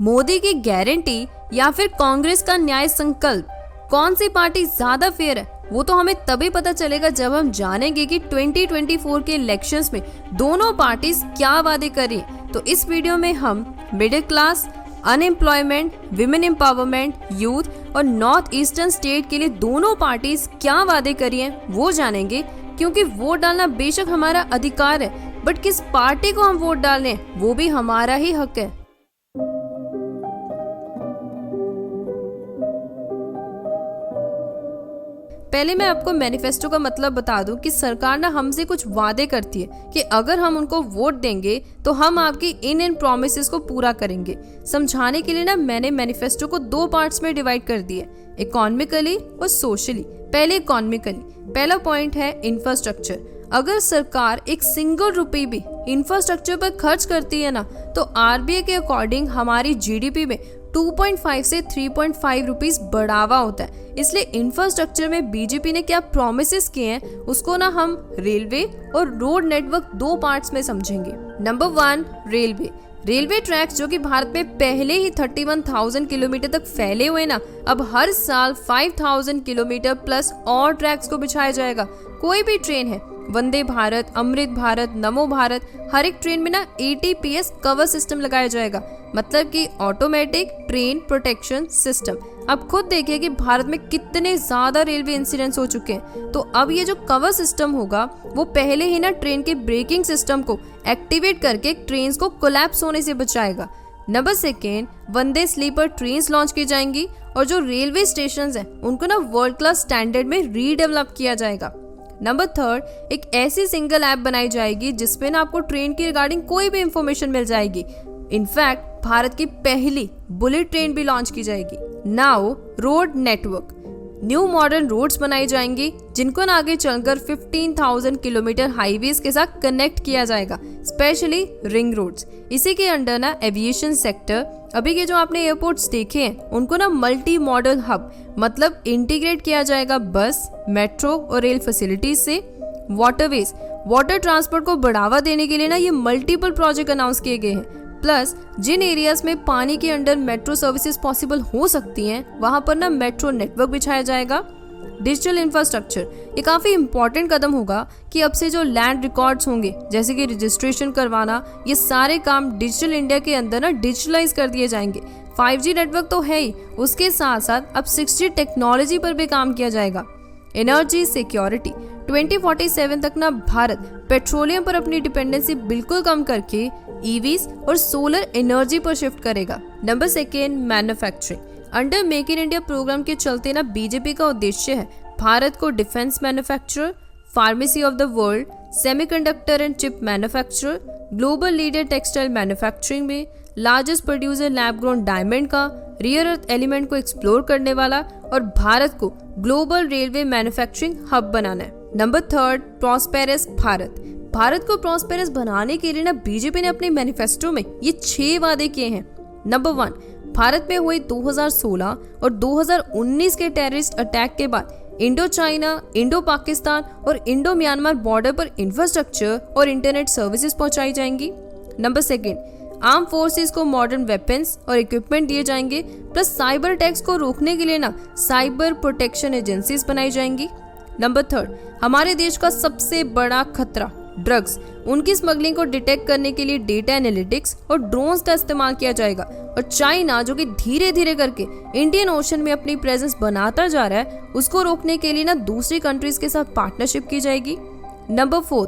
मोदी की गारंटी या फिर कांग्रेस का न्याय संकल्प, कौन सी पार्टी ज्यादा फेयर है वो तो हमें तभी पता चलेगा जब हम जानेंगे कि 2024 के इलेक्शंस में दोनों पार्टीज क्या वादे कर रही हैं। तो इस वीडियो में हम middle class, unemployment, women empowerment, youth और नॉर्थ ईस्टर्न स्टेट के लिए दोनों पार्टीज क्या वादे कर रही हैं वो जानेंगे। क्योंकि वोट डालना बेशक हमारा अधिकार है, बट किस पार्टी को हम वोट डाल रहे हैं वो भी हमारा ही हक है। पहले मैं आपको मैनिफेस्टो का मतलब बता दूं कि सरकार ना हमसे कुछ वादे करती है कि अगर हम उनको वोट देंगे तो हम आपकी इन प्रोमिसेस को पूरा करेंगे। समझाने के लिए ना मैंने मैनिफेस्टो को दो पार्ट्स में डिवाइड कर दिए, इकोनॉमिकली और सोशली। पहले इकोनॉमिकली, पहला पॉइंट है इंफ्रास्ट्रक्चर। अगर सरकार एक सिंगल रुपये भी इंफ्रास्ट्रक्चर पर खर्च करती है ना तो आरबीआई के अकॉर्डिंग हमारी जीडीपी में 2.5 से 3.5 रुपीस बढ़ावा होता है। इसलिए इंफ्रास्ट्रक्चर में बीजेपी ने क्या प्रॉमिसेस किए हैं उसको ना हम रेलवे और रोड नेटवर्क दो पार्ट्स में समझेंगे। नंबर 1, रेलवे ट्रैक्स जो कि भारत में पहले ही 31,000 किलोमीटर तक फैले हुए ना, अब हर साल 5,000 किलोमीटर प्लस और ट्रैक्स को बिछाया जाएगा। कोई भी ट्रेन है, वंदे भारत, अमृत भारत, नमो भारत, हर एक ट्रेन में ना ATPS कवर सिस्टम लगाया जाएगा, मतलब कि ऑटोमेटिक ट्रेन प्रोटेक्शन सिस्टम। अब खुद देखिए कि भारत में कितने ज्यादा रेलवे इंसिडेंट्स हो चुके हैं। तो अब ये जो कवर सिस्टम होगा वो पहले ही ना ट्रेन के ब्रेकिंग सिस्टम को एक्टिवेट करके ट्रेन को कोलैप्स होने से बचाएगा। नंबर 2, वंदे स्लीपर ट्रेन लॉन्च की जाएंगी और जो रेलवे स्टेशन हैं उनको ना वर्ल्ड क्लास स्टैंडर्ड में रीडेवलप किया जाएगा। नंबर 3, एक ऐसी सिंगल ऐप बनाई जाएगी जिसपे ना आपको ट्रेन की रिगार्डिंग कोई भी इंफॉर्मेशन मिल जाएगी। इनफैक्ट भारत की पहली बुलेट ट्रेन भी लॉन्च की जाएगी। Now road network, new modern roads बनाई जाएंगी जिनको ना आगे चलकर 15,000 किलोमीटर हाईवेज के साथ कनेक्ट किया जाएगा, स्पेशली रिंग रोड्स। इसी के अंडर ना एविएशन सेक्टर, अभी के जो आपने एयरपोर्ट्स देखे हैं उनको ना मल्टी मॉडल हब मतलब इंटीग्रेट किया जाएगा बस, मेट्रो और रेल फैसिलिटीज से। वाटरवेज, वाटर ट्रांसपोर्ट को बढ़ावा देने के लिए ना ये मल्टीपल प्रोजेक्ट अनाउंस किए गए हैं। प्लस जिन एरियाज में पानी के अंडर मेट्रो सर्विसेज पॉसिबल हो सकती हैं वहां पर ना मेट्रो नेटवर्क बिछाया जाएगा। डिजिटल इंफ्रास्ट्रक्चर, ये काफी इंपॉर्टेंट कदम होगा कि अब से जो लैंड रिकॉर्ड्स होंगे जैसे कि रजिस्ट्रेशन करवाना, ये सारे काम डिजिटल इंडिया के अंदर ना डिजिटलाइज कर दिए जाएंगे। 5G नेटवर्क तो है ही, उसके साथ साथ अब 6G टेक्नोलॉजी पर भी काम किया जाएगा। एनर्जी सिक्योरिटी, 2047 तक ना भारत पेट्रोलियम पर अपनी डिपेंडेंसी बिल्कुल कम करके EVs और सोलर एनर्जी पर शिफ्ट करेगा। Number 2, manufacturing. Under make in India programme के चलते ना बीजेपी का उद्देश्य है भारत को defence manufacturer, pharmacy of the world, semiconductor and chip manufacturer, global leader textile manufacturing में, largest producer lab grown diamond का, रियर अर्थ एलिमेंट को एक्सप्लोर करने वाला और भारत को ग्लोबल रेलवे मैन्युफैक्चरिंग हब बनाना है। Number 3, prosperous Bharat. भारत को प्रॉस्पेरस बनाने के लिए ना बीजेपी ने अपने मैनिफेस्टो में ये 6 वादे किए हैं। नंबर 1, भारत में हुए 2016 और 2019 के टेररिस्ट अटैक के बाद इंडो चाइना, इंडो पाकिस्तान और इंडो म्यांमार बॉर्डर पर इंफ्रास्ट्रक्चर और इंटरनेट सर्विसेज पहुंचाई जाएंगी। नंबर 2, आर्म फोर्सेस को मॉडर्न वेपन्स और इक्विपमेंट दिए जाएंगे। प्लस साइबर अटैक्स को रोकने के लिए ना साइबर प्रोटेक्शन एजेंसीज बनाई जाएंगी। नंबर 3, हमारे देश का सबसे बड़ा खतरा ड्रग्स, उनकी स्मगलिंग को डिटेक्ट करने के लिए डेटा एनालिटिक्स और ड्रोन्स का इस्तेमाल किया जाएगा। और चाइना जो कि धीरे धीरे करके इंडियन ओशन में अपनी प्रेजेंस बनाता जा रहा है, उसको रोकने के लिए ना दूसरी कंट्रीज के साथ पार्टनरशिप की जाएगी। नंबर 4,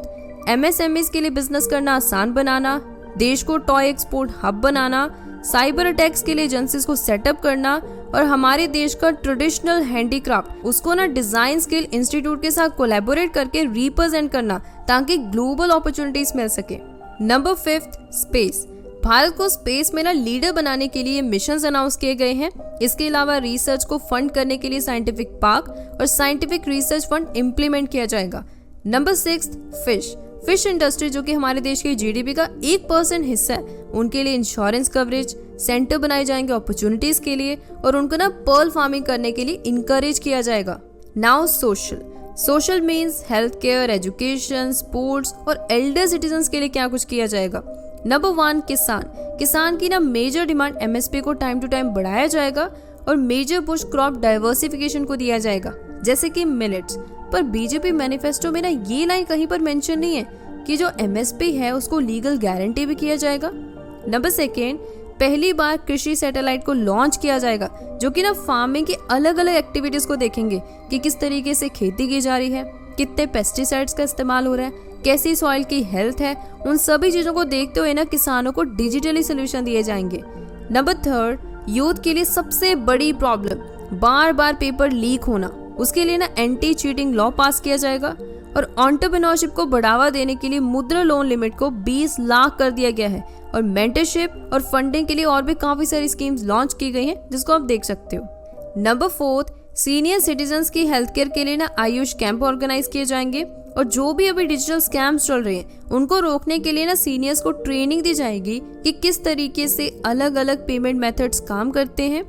MSMEs के लिए बिजनेस करना आसान बनाना, देश को टॉय एक्सपोर्ट हब बनाना, साइबर अटैक्स के लिए एजेंसीज को सेटअप करना और हमारे देश का ट्रेडिशनल हैंडीक्राफ्ट उसको ना डिजाइन स्किल इंस्टीट्यूट के साथ कोलैबोरेट करके रिप्रेजेंट करना ताकि ग्लोबल अपॉर्चुनिटीज मिल सके। Number 5, space. भारत को स्पेस में ना लीडर बनाने के लिए मिशंस अनाउंस किए गए हैं। इसके अलावा रिसर्च को फंड करने के लिए साइंटिफिक पार्क और साइंटिफिक रिसर्च फंड इम्प्लीमेंट किया जाएगा। नंबर 6, फिश इंडस्ट्री जो कि हमारे देश की जीडीपी का 1% हिस्सा है, उनके लिए इंश्योरेंस कवरेज सेंटर बनाए जाएंगे अपॉर्चुनिटीज के लिए और उनको ना पर्ल फार्मिंग करने के लिए इंकरेज किया जाएगा। Now social means health care, education, sports और एल्डर सिटीजन्स के लिए क्या कुछ किया जाएगा। नंबर 1, किसान की ना मेजर डिमांड एमएसपी को टाइम टू टाइम बढ़ाया जाएगा और मेजर पुश क्रॉप डाइवर्सिफिकेशन को दिया जाएगा, जैसे कि मिलेट्स। पर बीजेपी मैनिफेस्टो में ना ये लाइन कहीं पर मेंशन नहीं है कि जो एमएसपी है उसको लीगल गारंटी भी किया जाएगा। नंबर 2, पहली बार कृषि सैटेलाइट को लॉन्च किया जाएगा, जो कि ना फार्मिंग की अलग अलग एक्टिविटीज को देखेंगे कि किस तरीके से खेती की जा रही है, कितने पेस्टिसाइड्स का इस्तेमाल हो रहा है, कैसी सॉइल की हेल्थ है। उन सभी चीजों को देखते हुए ना किसानों को डिजिटली सोल्यूशन दिए जाएंगे। नंबर 3, यूथ के लिए सबसे बड़ी प्रॉब्लम बार बार पेपर लीक होना, उसके लिए ना एंटी चीटिंग लॉ पास किया जाएगा। और एंटरप्रेन्योरशिप को बढ़ावा देने के लिए मुद्रा लोन लिमिट को 20 लाख कर दिया गया है और मेंटरशिप और फंडिंग के लिए और भी काफी सारी स्कीम्स लॉन्च की गई हैं, जिसको आप देख सकते हो। नंबर 4, सीनियर सिटीजन्स की हेल्थ केयर के लिए ना आयुष कैंप ऑर्गेनाइज किए जाएंगे और जो भी अभी डिजिटल स्कैम्स चल रहे हैं उनको रोकने के लिए ना सीनियर्स को ट्रेनिंग दी जाएगी कि किस तरीके से अलग अलग पेमेंट मेथड्स काम करते हैं।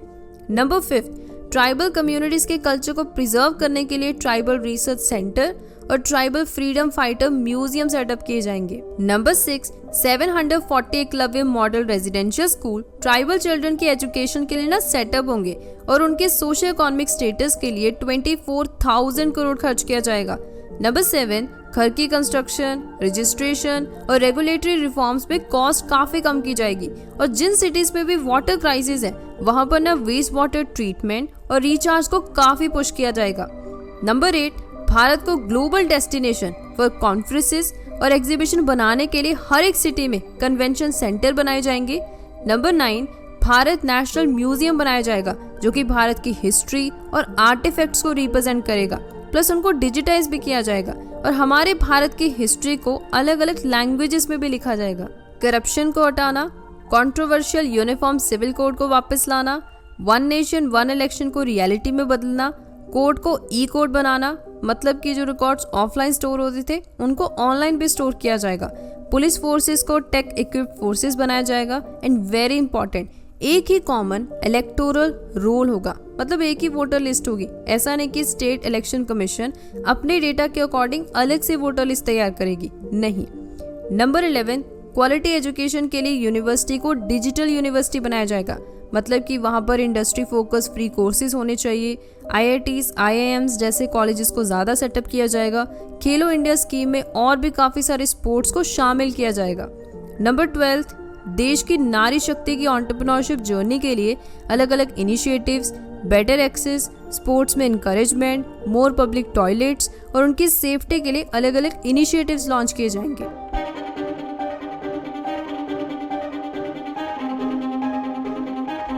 नंबर 5, ट्राइबल कम्युनिटीज के कल्चर को प्रिजर्व करने के लिए ट्राइबल रिसर्च सेंटर और tribal freedom fighter museum setup किए जाएंगे। Number 6, 740 Eklavya model residential school tribal children की एजुकेशन के लिए ना सेटअप होंगे और उनके सोशल इकोनॉमिक स्टेटस के लिए 24,000 करोड़ खर्च किया जाएगा। नंबर 7, घर की कंस्ट्रक्शन, रजिस्ट्रेशन और रेगुलेटरी रिफॉर्म्स पे कॉस्ट काफी कम की जाएगी और जिन सिटीज पे भी वाटर क्राइसिस है वहां पर ना वेस्ट वाटर ट्रीटमेंट और रिचार्ज को काफी पुश किया जाएगा। नंबर 8, भारत को ग्लोबल डेस्टिनेशन फॉर कॉन्फ्रेंसेस और एग्जीबिशन बनाने के लिए हर एक सिटी में कन्वेंशन सेंटर बनाए जाएंगे। नंबर 9, भारत नेशनल म्यूजियम बनाया जाएगा जो कि भारत की हिस्ट्री और आर्टिफैक्ट्स को रिप्रेजेंट करेगा, प्लस उनको डिजिटाइज भी किया जाएगा और हमारे भारत की हिस्ट्री को अलग अलग लैंग्वेजेस में भी लिखा जाएगा। करप्शन को हटाना, कंट्रोवर्शियल यूनिफॉर्म सिविल कोड को वापस लाना, वन नेशन वन इलेक्शन को रियलिटी में बदलना, कोड को ई कोड बनाना, मतलब कि जो रिकॉर्ड्स ऑफलाइन स्टोर होते थे उनको ऑनलाइन भी स्टोर किया जाएगा। पुलिस फोर्सेस को टेक इक्विप्ड फोर्सेस बनाया जाएगा एंड वेरी इंपॉर्टेंट, एक ही कॉमन इलेक्टोरल रोल होगा, मतलब एक ही वोटर लिस्ट होगी। ऐसा नहीं कि स्टेट इलेक्शन कमीशन अपने डेटा के अकॉर्डिंग अलग से वोटर लिस्ट तैयार करेगी, नहीं। नंबर 11, क्वालिटी एजुकेशन के लिए यूनिवर्सिटी को डिजिटल यूनिवर्सिटी बनाया जाएगा, मतलब कि वहाँ पर इंडस्ट्री फोकस फ्री कोर्सेज होने चाहिए। IITs, IIMs जैसे कॉलेजेस को ज़्यादा सेटअप किया जाएगा। खेलो इंडिया स्कीम में और भी काफ़ी सारे स्पोर्ट्स को शामिल किया जाएगा। नंबर 12, देश की नारी शक्ति की एंटरप्रेन्योरशिप जर्नी के लिए अलग अलग इनिशिएटिव्स, बेटर एक्सेस, स्पोर्ट्स में इंकरेजमेंट, मोर पब्लिक टॉयलेट्स और उनकी सेफ्टी के लिए अलग अलग इनिशिएटिव्स लॉन्च किए जाएंगे।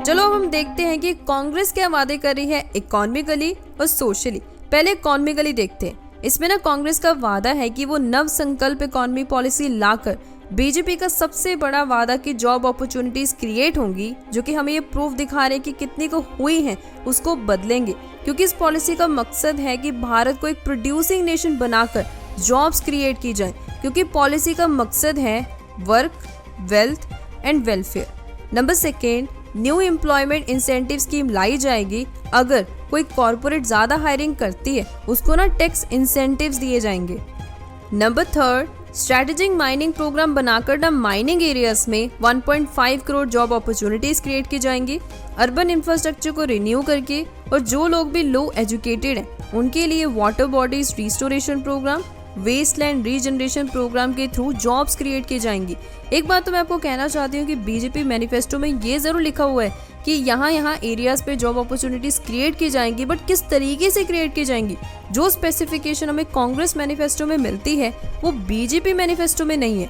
चलो अब हम देखते हैं कि कांग्रेस क्या वादे कर रही है इकोनॉमिकली और सोशली। पहले इकोनॉमिकली देखते हैं। इसमें ना कांग्रेस का वादा है कि वो नव संकल्प इकोनॉमी पॉलिसी लाकर बीजेपी का सबसे बड़ा वादा कि जॉब अपॉर्चुनिटीज क्रिएट होंगी, जो कि हमें ये प्रूफ दिखा रहे हैं कि कितनी को हुई हैं, उसको बदलेंगे। क्योंकि इस पॉलिसी का मकसद है कि भारत को एक प्रोड्यूसिंग नेशन बनाकर जॉब्स क्रिएट की जाए, क्योंकि पॉलिसी का मकसद है work, wealth and welfare. Number 2, new employment incentive scheme लाई जाएगी। अगर कोई कॉर्पोरेट ज्यादा हायरिंग करती है उसको ना टैक्स इंसेंटिव्स दिए जाएंगे। नंबर 3, स्ट्रेटेजिक माइनिंग प्रोग्राम बनाकर ना माइनिंग एरियाज में 1.5 करोड़ जॉब अपॉर्चुनिटीज क्रिएट की जाएंगी। अर्बन इंफ्रास्ट्रक्चर को रिन्यू करके और जो लोग भी लो एजुकेटेड हैं उनके लिए water bodies restoration program, wasteland regeneration program के थ्रू जॉब्स क्रिएट की जाएंगी। एक बात तो मैं आपको कहना चाहती हूँ कि बीजेपी मैनिफेस्टो में ये जरूर लिखा हुआ है कि यहाँ एरियाज पे जॉब अपॉर्चुनिटीज क्रिएट की जाएंगी, बट किस तरीके से क्रिएट की जाएंगी, जो स्पेसिफिकेशन हमें कांग्रेस मैनिफेस्टो में मिलती है वो बीजेपी मैनिफेस्टो में नहीं है।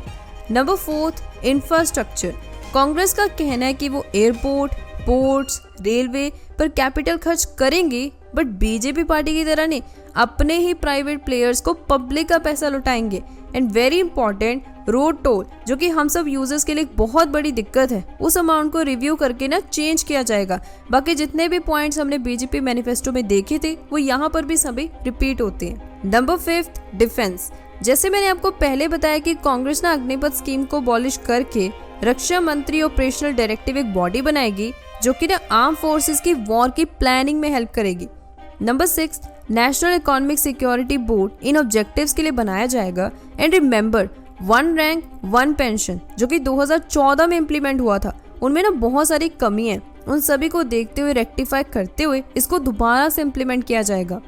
Number 4, infrastructure. कांग्रेस का कहना है कि वो एयरपोर्ट, पोर्ट्स, रेलवे पर कैपिटल खर्च करेंगे, बट बीजेपी पार्टी की तरह नहीं, अपने ही प्राइवेट प्लेयर्स को पब्लिक का पैसा लुटाएंगे। And very important, road toll, जो कि हम सब यूजर्स के लिए एक बहुत बड़ी दिक्कत है, उस अमाउंट को रिव्यू करके ना चेंज किया जाएगा। बाकी जितने भी पॉइंट्स हमने बीजेपी मैनिफेस्टो में देखे थे वो यहाँ पर भी सभी रिपीट होते हैं। Number 5, defence. जैसे मैंने आपको पहले बताया कि कांग्रेस ना अग्निपथ स्कीम को अबॉलिश करके रक्षा मंत्री ऑपरेशनल डायरेक्टिव एक बॉडी बनाएगी जो कि ना आर्म फोर्सेस की वॉर की प्लानिंग में हेल्प करेगी। Number 6, national economic security board इन ऑब्जेक्टिव्स के लिए बनाया जाएगा। And remember, one rank one pension जो कि 2014 में इम्प्लीमेंट हुआ था, उनमें ना बहुत सारी कमी है। उन सभी को देखते हुए रेक्टिफाई करते हुए इसको दोबारा से इम्प्लीमेंट किया जाएगा।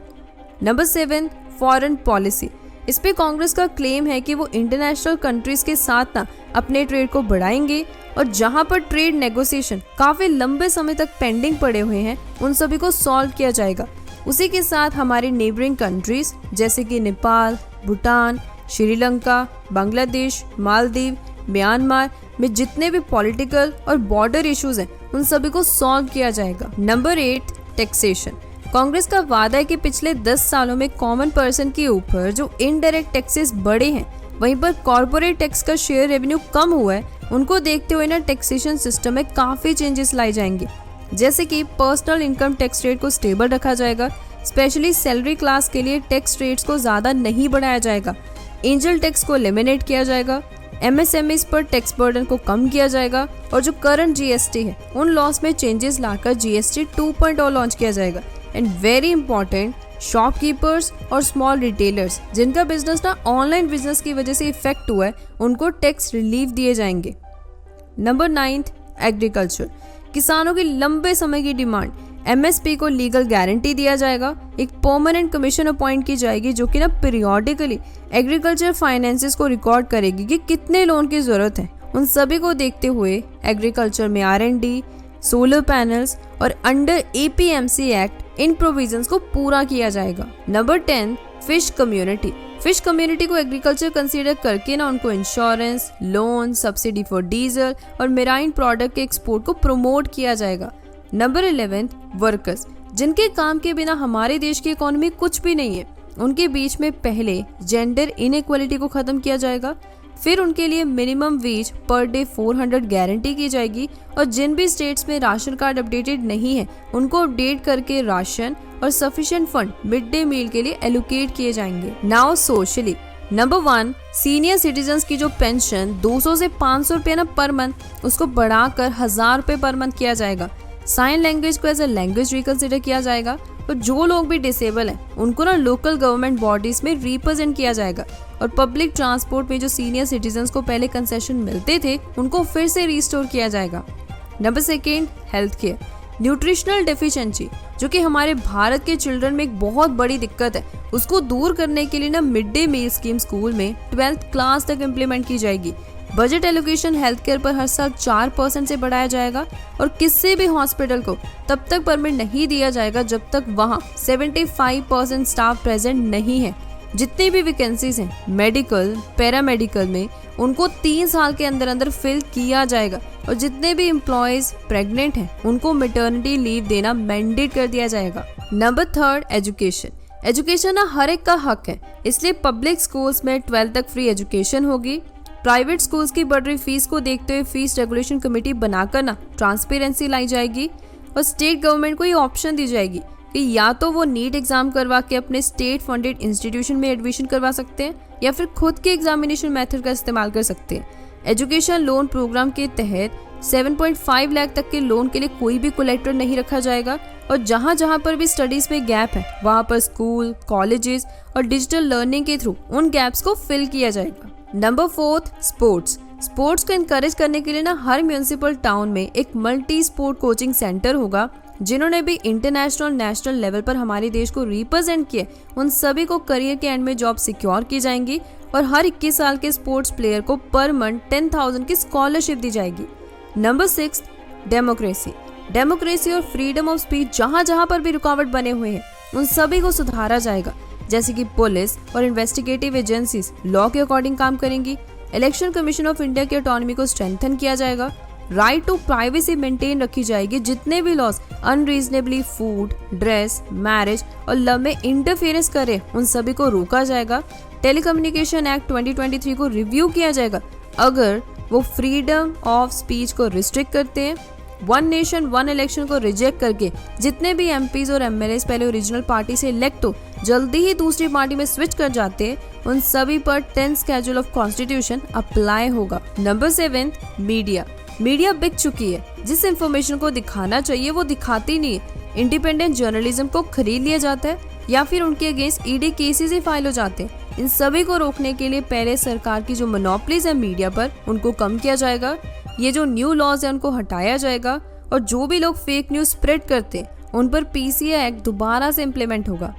Number 7, foreign policy. इस पे कांग्रेस का क्लेम है कि वो इंटरनेशनल कंट्रीज के साथ ना अपने ट्रेड को बढ़ाएंगे और जहां पर ट्रेड नेगोशिएशन काफी लंबे समय तक पेंडिंग पड़े हुए हैं उन सभी को सॉल्व किया जाएगा। उसी के साथ हमारी नेबरिंग कंट्रीज जैसे कि नेपाल, भूटान, श्रीलंका, बांग्लादेश, मालदीव, म्यांमार में जितने भी पॉलिटिकल और बॉर्डर इश्यूज हैं उन सभी को सॉल्व किया जाएगा। Number 8, taxation. कांग्रेस का वादा है कि पिछले 10 सालों में कॉमन पर्सन के ऊपर जो इनडायरेक्ट टैक्सेस बढ़े हैं वहीं पर कॉर्पोरेट टैक्स का शेयर रेवेन्यू कम हुआ है, उनको देखते हुए ना टैक्सेशन सिस्टम में काफी चेंजेस लाई जाएंगे। जैसे कि पर्सनल इनकम टैक्स रेट को स्टेबल रखा जाएगा, स्पेशली सैलरी क्लास के लिए टैक्स रेट्स को ज्यादा नहीं बढ़ाया जाएगा, एंजल टैक्स को एलिमिनेट किया जाएगा, MSMEs पर टैक्स बर्डन को कम किया जाएगा और जो करंट GST है उन लॉस में चेंजेस लाकर GST 2.0 लॉन्च किया जाएगा। एंड वेरी इंपॉर्टेंट, शॉपकीपर्स और स्मॉल रिटेलर्स जिनका बिजनेस ना ऑनलाइन बिजनेस की वजह से इफेक्ट हुआ है उनको टैक्स रिलीफ दिए जाएंगे। Number 9, agriculture. किसानों की लंबे समय की डिमांड MSP को लीगल गारंटी दिया जाएगा। एक परमानेंट कमीशन अपॉइंट की जाएगी जो कि ना पीरियोडिकली एग्रीकल्चर फाइनेंसेस को रिकॉर्ड करेगी कि कितने लोन की जरूरत है। उन सभी को देखते हुए एग्रीकल्चर में R&D, सोलर पैनल्स और under APMC act in provisions को पूरा किया जाएगा। Number 10, fish community. Fish community को एग्रीकल्चर कंसीडर करके ना उनको insurance, loan, subsidy for diesel और मेराइन प्रोडक्ट के एक्सपोर्ट को प्रमोट किया जाएगा। नंबर 11, वर्कर्स, जिनके काम के बिना हमारे देश की इकोनॉमी कुछ भी नहीं है। उनके बीच में पहले जेंडर इनइक्वालिटी को खत्म किया जाएगा, फिर उनके लिए minimum wage per day 400 guarantee की जाएगी और जिन भी स्टेट्स में राशन कार्ड अपडेटेड नहीं है उनको अपडेट करके राशन और sufficient fund mid day meal के लिए एलोकेट किए जाएंगे। Now socially. Number 1, senior citizens की जो पेंशन 200 से 500 रुपये ना पर मंथ उसको बढ़ाकर 1000 रुपये पर मंथ किया जाएगा। साइन लैंग्वेज को एज अ लैंग्वेज रिकंसिडर किया जाएगा और जो लोग भी डिसेबल हैं उनको ना लोकल गवर्नमेंट बॉडीज में रिप्रेजेंट किया जाएगा और पब्लिक ट्रांसपोर्ट में जो सीनियर सिटीजन्स को पहले कंसेशन मिलते थे उनको फिर से रिस्टोर किया जाएगा। Number 2, health care. Nutritional deficiency जो कि हमारे भारत के चिल्ड्रन में एक बहुत बड़ी दिक्कत है, उसको दूर करने के लिए ना mid day meal scheme school में 12th क्लास तक इम्प्लीमेंट की जाएगी। बजट एलोकेशन हेल्थ केयर पर हर साल 4% से बढ़ाया जाएगा और किसी भी हॉस्पिटल को तब तक परमिट नहीं दिया जाएगा जब तक वहां 75% स्टाफ प्रेजेंट नहीं है। जितनी भी वैकेंसीज हैं मेडिकल, पैरामेडिकल में उनको 3 साल के अंदर अंदर फिल किया जाएगा और जितने भी एम्प्लॉयज प्रेग्नेंट हैं उनको मैटरनिटी लीव देना मैंडेट कर दिया जाएगा। Number 3, education. एजुकेशन ना हर एक का हक है, इसलिए पब्लिक स्कूल्स में 12th तक फ्री एजुकेशन होगी। प्राइवेट स्कूल्स की बढ़ रही फीस को देखते हुए फीस रेगुलेशन कमेटी बनाकर ना ट्रांसपेरेंसी लाई जाएगी और स्टेट गवर्नमेंट को ये ऑप्शन दी जाएगी कि या तो वो नीट एग्जाम करवा के अपने स्टेट फंडेड इंस्टीट्यूशन में एडमिशन करवा सकते हैं या फिर खुद के एग्जामिनेशन मेथड का इस्तेमाल कर सकते हैं। एजुकेशन लोन प्रोग्राम के तहत 7.5 लाख तक के लोन के लिए कोई भी कोलेक्टर नहीं रखा जाएगा और जहां जहां पर भी स्टडीज में गैप है वहां पर स्कूल, कॉलेजेस और डिजिटल लर्निंग के थ्रू उन गैप्स को फिल किया जाएगा। Number 4, sports. स्पोर्ट्स को इनकरेज करने के लिए ना हर म्यूनिसिपल टाउन में एक मल्टी स्पोर्ट कोचिंग सेंटर होगा। जिन्होंने भी इंटरनेशनल नेशनल लेवल पर हमारे देश को रिप्रेजेंट किया उन सभी को करियर के एंड में जॉब सिक्योर की जाएंगी और हर 21 साल के स्पोर्ट्स प्लेयर को पर मंथ 10,000 की स्कॉलरशिप दी जाएगी। Number 6, democracy. डेमोक्रेसी और फ्रीडम ऑफ स्पीच जहां जहां पर भी रुकावट बने हुए हैं उन सभी को सुधारा जाएगा, जैसे कि पुलिस और इन्वेस्टिगेटिव एजेंसीज लॉ के अकॉर्डिंग काम करेंगी। इलेक्शन कमीशन ऑफ इंडिया की ऑटोनॉमी को स्ट्रेंथन किया जाएगा। राइट टू प्राइवेसी मेंटेन रखी जाएगी। जितने भी laws unreasonably food, dress, marriage और लव में इंटरफेरेंस करे उन सभी को रोका जाएगा। टेलीकम्युनिकेशन एक्ट 2023 को रिव्यू किया जाएगा अगर वो फ्रीडम ऑफ स्पीच को रिस्ट्रिक्ट करते हैं। वन नेशन वन इलेक्शन को रिजेक्ट करके जितने भी MPs और MLAs पहले ओरिजिनल पार्टी से इलेक्ट हो जल्दी ही दूसरी पार्टी में स्विच कर जाते हैं उन सभी पर 10th schedule of constitution apply होगा। Number 7, media. मीडिया बिक चुकी है, जिस इंफॉर्मेशन को दिखाना चाहिए वो दिखाती नहीं है। इंडिपेंडेंट जर्नलिज्म को खरीद लिया जाता है या फिर उनके अगेंस्ट ED केसेस ही फाइल हो जाते हैं। इन सभी को रोकने के लिए पहले सरकार की जो मोनोपोलीज है मीडिया पर उनको कम किया जाएगा, ये जो न्यू लॉज है उनको हटाया जाएगा और जो भी लोग फेक न्यूज स्प्रेड करते हैं उन पर पीसीए एक्ट दोबारा से इम्प्लीमेंट होगा।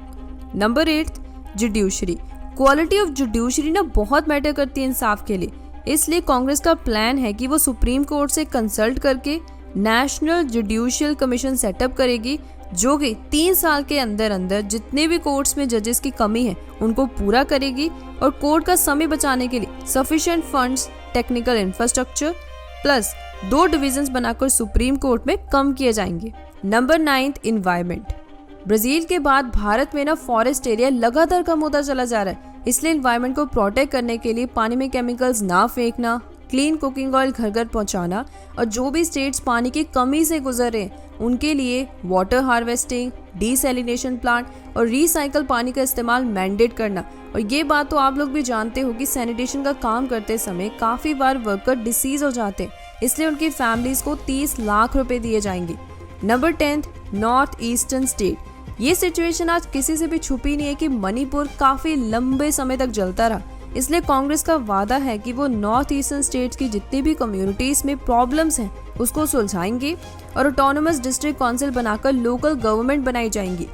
Number 8, judiciary. Quality of judiciary ना बहुत मैटर करती है इंसाफ के लिए, इसलिए कांग्रेस का प्लान है कि वो सुप्रीम कोर्ट से कंसल्ट करके नेशनल जुडिशियल कमीशन सेटअप करेगी, जो कि 3 साल के अंदर अंदर जितने भी कोर्ट्स में जजेस की कमी है उनको पूरा करेगी और कोर्ट का समय बचाने के लिए sufficient funds, technical infrastructure plus 2 divisions बनाकर सुप्रीम कोर्ट में कम किए जाएंगे। Number 9, environment. ब्राजील के बाद भारत में ना फॉरेस्ट एरिया लगातार कम होता चला जा रहा है, इसलिए इन्वायरमेंट को प्रोटेक्ट करने के लिए पानी में केमिकल्स ना फेंकना, क्लीन कुकिंग ऑयल घर घर पहुंचाना और जो भी स्टेट्स पानी की कमी से गुजर रहे हैं उनके लिए वाटर हार्वेस्टिंग, डीसैलिनेशन प्लांट और रिसाइकल पानी का इस्तेमाल मैंडेट करना। और ये बात तो आप लोग भी जानते हो कि सैनिटेशन का काम करते समय काफ़ी बार वर्कर डिसीज हो जाते हैं, इसलिए उनकी फैमिलीज को 30 लाख रुपए दिए जाएंगे। Number 10, north eastern state. ये सिचुएशन आज किसी से भी छुपी नहीं है कि मणिपुर काफ़ी लंबे समय तक जलता रहा, इसलिए कांग्रेस का वादा है कि वो नॉर्थ ईस्टर्न स्टेट्स की जितनी भी कम्युनिटीज में प्रॉब्लम्स हैं उसको सुलझाएंगे और ऑटोनोमस डिस्ट्रिक्ट काउंसिल बनाकर लोकल गवर्नमेंट बनाई जाएंगी।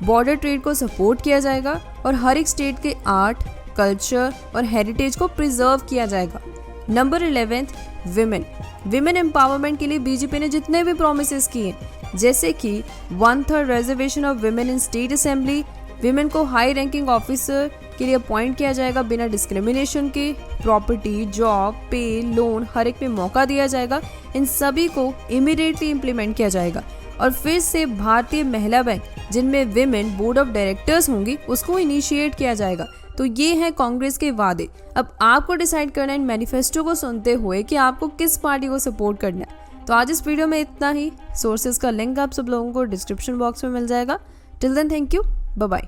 बॉर्डर ट्रेड को सपोर्ट किया जाएगा और हर एक स्टेट के आर्ट, कल्चर और हेरिटेज को प्रिजर्व किया जाएगा। नंबर 11, विमेन एम्पावरमेंट के लिए बीजेपी ने जितने भी प्रोमिसेस किए, जैसे कि 1/3 reservation of women in state assembly, women को हाई रैंकिंग ऑफिसर के लिए अपॉइंट किया जाएगा बिना डिस्क्रिमिनेशन के, प्रॉपर्टी, जॉब, पे, लोन हर एक पे मौका दिया जाएगा, इन सभी को इमीडिएटली इम्प्लीमेंट किया जाएगा। और फिर से भारतीय महिला बैंक जिनमें विमेन बोर्ड ऑफ डायरेक्टर्स होंगी उसको इनिशिएट किया जाएगा। तो ये है कांग्रेस के वादे। अब आपको डिसाइड करना है इन मैनिफेस्टो को सुनते हुए कि आपको किस पार्टी को सपोर्ट करना है। तो आज इस वीडियो में इतना ही। सोर्सेज का लिंक आप सब लोगों को डिस्क्रिप्शन बॉक्स में मिल जाएगा। Till then thank you, bye bye.